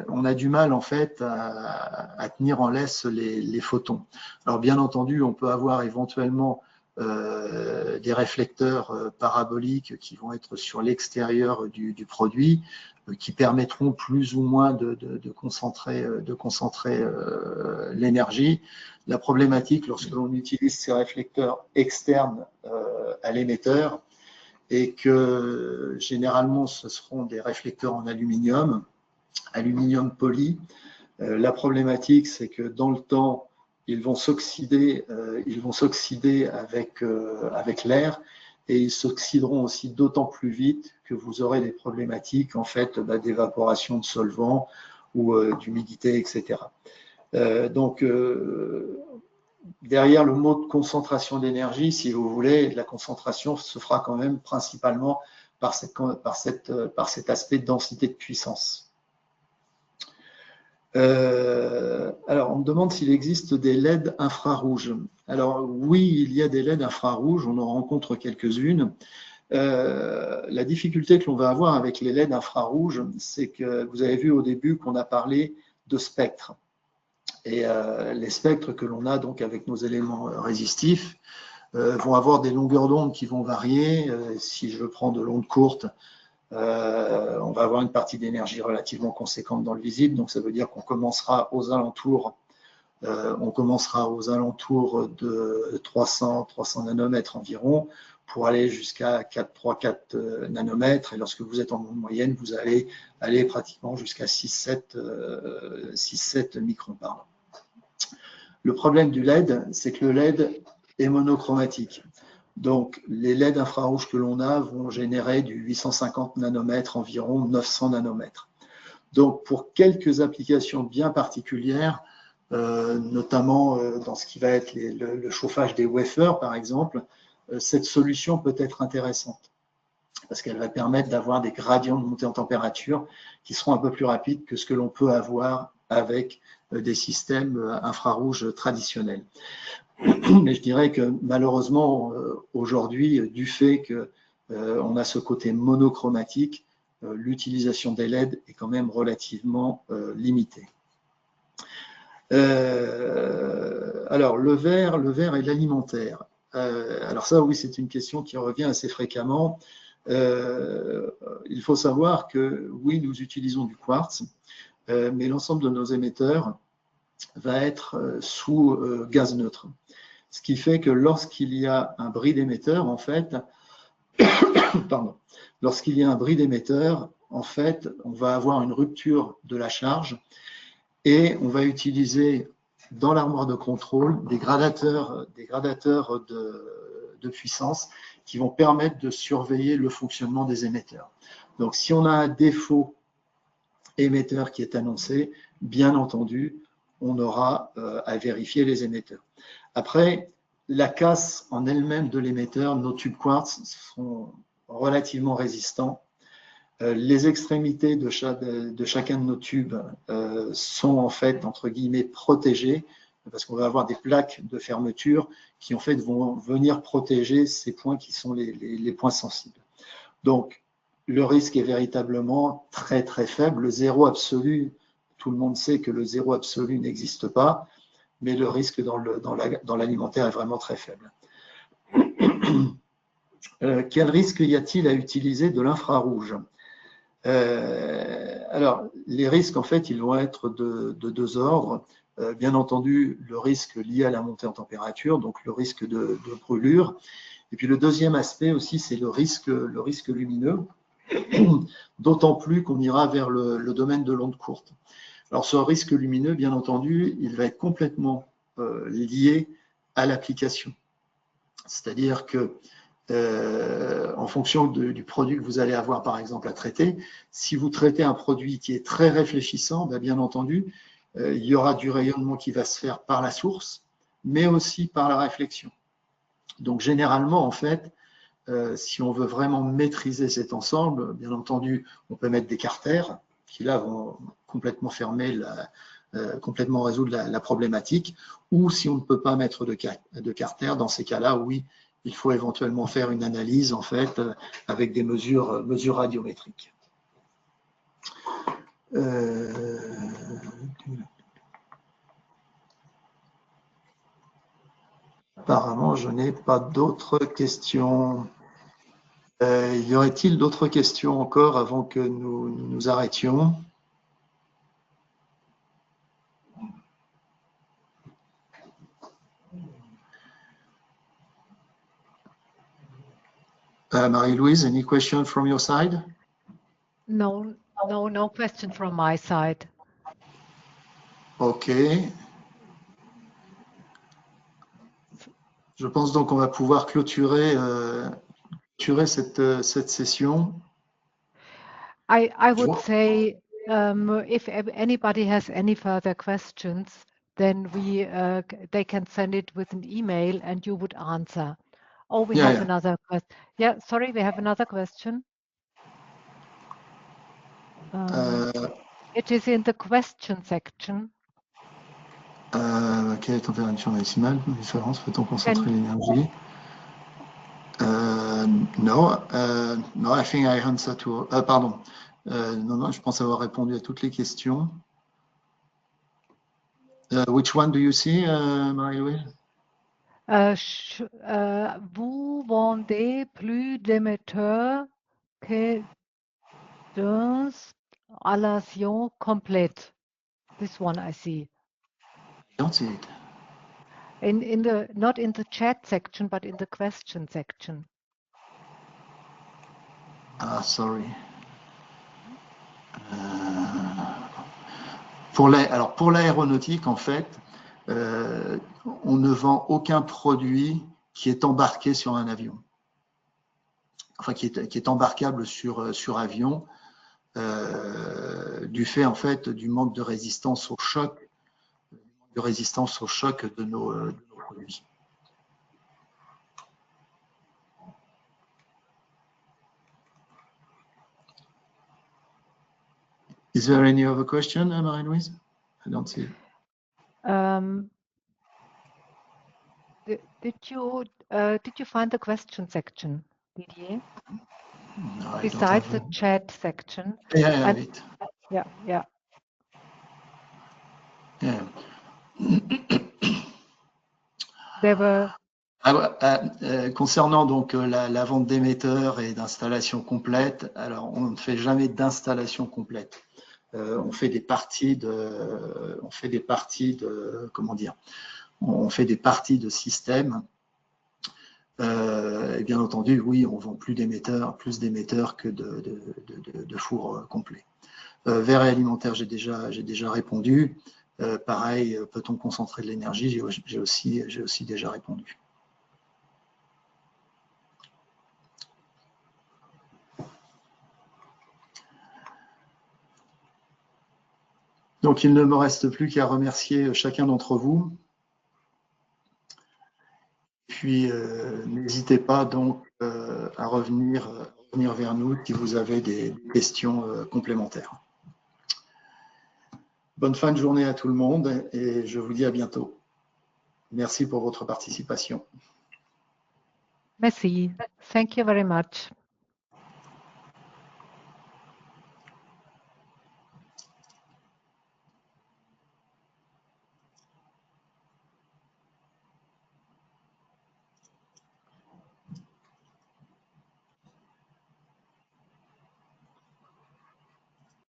on a du mal en fait à tenir en laisse les photons. Alors, bien entendu, on peut avoir éventuellement des réflecteurs paraboliques qui vont être sur l'extérieur du produit, qui permettront plus ou moins de concentrer l'énergie. La problématique, lorsque l'on utilise ces réflecteurs externes à l'émetteur, est que généralement ce seront des réflecteurs en aluminium poli. La problématique, c'est que dans le temps, ils vont s'oxyder avec l'air, et ils s'oxyderont aussi d'autant plus vite que vous aurez des problématiques en fait d'évaporation de solvants ou d'humidité, etc. Donc derrière le mot de concentration d'énergie, si vous voulez, la concentration se fera quand même principalement par cet aspect de densité de puissance. Alors, on me demande s'il existe des LED infrarouges. Alors, oui, il y a des LED infrarouges, on en rencontre quelques-unes. La difficulté que l'on va avoir avec les LED infrarouges, c'est que vous avez vu au début qu'on a parlé de spectres. Et les spectres que l'on a donc avec nos éléments résistifs vont avoir des longueurs d'onde qui vont varier. Si je prends de l'onde courte, on va avoir une partie d'énergie relativement conséquente dans le visible, donc ça veut dire qu'on commencera aux alentours de 300 nanomètres environ, pour aller jusqu'à 3-4 nanomètres, et lorsque vous êtes en onde moyenne, vous allez aller pratiquement jusqu'à 6-7 microns par an. Le problème du LED, c'est que le LED est monochromatique. Donc, les LED infrarouges que l'on a vont générer du 850 nanomètres, environ 900 nanomètres. Donc, pour quelques applications bien particulières, notamment dans ce qui va être le chauffage des wafers, par exemple, cette solution peut être intéressante parce qu'elle va permettre d'avoir des gradients de montée en température qui seront un peu plus rapides que ce que l'on peut avoir avec des systèmes infrarouges traditionnels. Mais je dirais que malheureusement, aujourd'hui, du fait qu'on a ce côté monochromatique, l'utilisation des LED est quand même relativement limitée. Alors, le verre et l'alimentaire. Alors ça, oui, c'est une question qui revient assez fréquemment. Il faut savoir que, oui, nous utilisons du quartz, mais l'ensemble de nos émetteurs va être sous gaz neutre. Ce qui fait que lorsqu'il y a un bris d'émetteur, en fait, lorsqu'il y a un bris d'émetteur, en fait, on va avoir une rupture de la charge et on va utiliser dans l'armoire de contrôle des gradateurs de puissance qui vont permettre de surveiller le fonctionnement des émetteurs. Donc, si on a un défaut émetteur qui est annoncé, bien entendu, on aura à vérifier les émetteurs. Après, la casse en elle-même de l'émetteur, nos tubes quartz sont relativement résistants. Les extrémités de chacun de nos tubes sont en fait, entre guillemets, protégées, parce qu'on va avoir des plaques de fermeture qui en fait vont venir protéger ces points qui sont les points sensibles. Donc, le risque est véritablement très très faible. Le zéro absolu, tout le monde sait que le zéro absolu n'existe pas, mais le risque dans l'alimentaire est vraiment très faible. Quel risque y a-t-il à utiliser de l'infrarouge? Alors, les risques, en fait, ils vont être de deux ordres. Bien entendu, le risque lié à la montée en température, donc le risque de brûlure. Et puis le deuxième aspect aussi, c'est le risque lumineux, d'autant plus qu'on ira vers le domaine de l'onde courte. Alors, ce risque lumineux, bien entendu, il va être complètement lié à l'application. C'est-à-dire que en fonction du produit que vous allez avoir, par exemple, à traiter, si vous traitez un produit qui est très réfléchissant, bien entendu, il y aura du rayonnement qui va se faire par la source, mais aussi par la réflexion. Donc, généralement, en fait, si on veut vraiment maîtriser cet ensemble, bien entendu, on peut mettre des carters qui, là, vont complètement fermer, complètement résoudre la problématique, ou si on ne peut pas mettre de carters, dans ces cas-là, oui, il faut éventuellement faire une analyse, en fait, avec des mesures radiométriques. Apparemment, je n'ai pas d'autres questions. Y aurait-il d'autres questions encore avant que nous arrêtions? Marie-Louise, any question from your side? No question from my side. Ok. Je pense donc qu'on va pouvoir clôturer cette session. I would say if anybody has any further questions, then they can send it with an email and you would answer. Oh, we have another question. Yeah, sorry, we have another question. It is in the question section. Quelle est la température maximale? Différence, peut-on concentrer l'énergie? No, I think I answered to. Pardon. Non, je pense avoir répondu à toutes les questions. Which one do you see, Marie-Louise? Vous vendez plus d'émetteurs que d'installations complètes. This one I see. I don't see it. Not in the chat section, but in the question section. Ah, sorry. Alors, pour l'aéronautique, en fait, on ne vend aucun produit qui est embarqué sur un avion. Enfin, qui est embarquable sur avion, du fait, en fait, du manque de résistance au choc, de nos produits. Is there any other question, Marie-Louise? I don't see it. Did you find the question section, Didier? No, besides the chat section? Yeah, I have it. Yeah. Yeah. There were. Concernant donc la vente d'émetteurs et d'installations complètes, alors on ne fait jamais d'installation complète. On fait des parties de système. Et bien entendu, oui, on vend plus d'émetteurs que de fours complets. Verre et alimentaire, j'ai déjà répondu. Pareil, peut-on concentrer de l'énergie? J'ai aussi déjà répondu. Donc, il ne me reste plus qu'à remercier chacun d'entre vous. Puis, n'hésitez pas donc à revenir revenir vers nous si vous avez des questions complémentaires. Bonne fin de journée à tout le monde et je vous dis à bientôt. Merci pour votre participation. Merci. Thank you very much.